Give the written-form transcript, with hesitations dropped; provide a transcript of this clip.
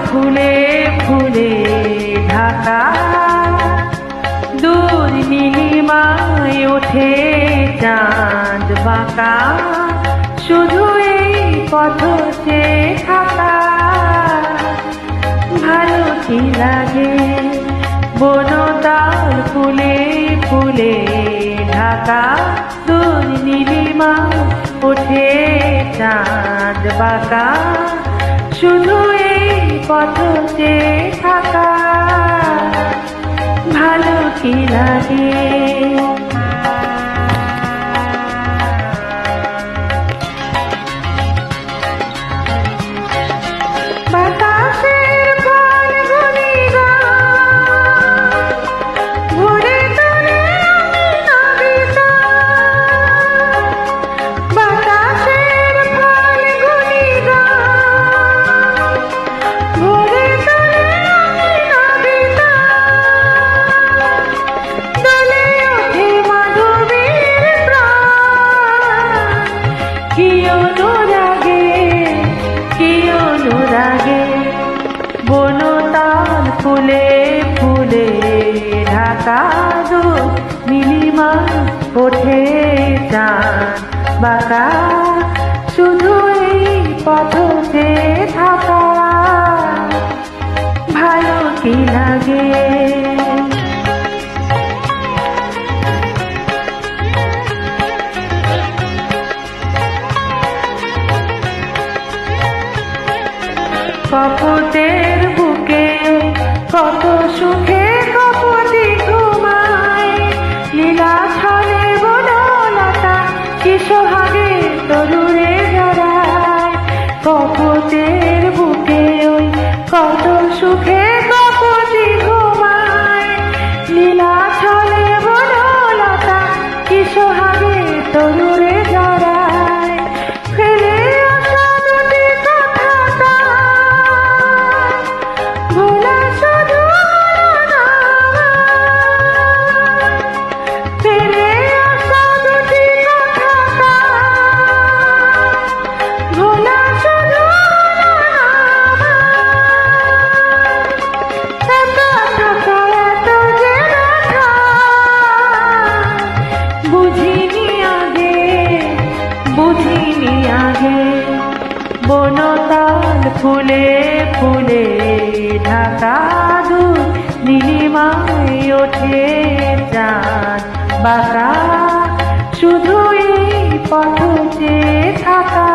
ফুলে ফুলে ঢাকা, দূর নীলিমায় ওঠে চাঁদ বাঁকা, শুধু এই পথ চেয়ে থাকা। ভালো কি লাগে বনতাল ফুলে ফুলে ঢাকা, দূর নীলিমায় ওঠে চাঁদ বাঁকা, শুধু এই পথ চেয়ে থাকা। ভালো কি লাগে বনতাল ফুলে ফুলে ঢাকা, দূর নীলিমায় ওঠে চাঁদ বাঁকা, শুধু এই পথ চেয়ে থাকা। ভালো কি লাগে কপটের বুকে কত সুখে কপটি ঘুমায়, লীলা ছলে বনলতা কি সোহাগে তরুরে জড়ায়। কপটের বুকে ওই কত সুখে কপটি ঘুমায়, লীলা ছলে বনলতা কি সোহাগে তরুরে জড়ায়। ফেলে আসা দুটি কথা ভোলা শুধু না, ফেলে আসা দুটি কথা ভোলা শুধু না। এত থাকা এত যে ব্যথা বুঝিনি আগে, বুঝিনি আগে। বনতাল ফুলে ফুলে ঢাকা, দূর নীলিমায় ওঠে চাঁদ বাঁকা, শুধু এই পথ চেয়ে থাকা।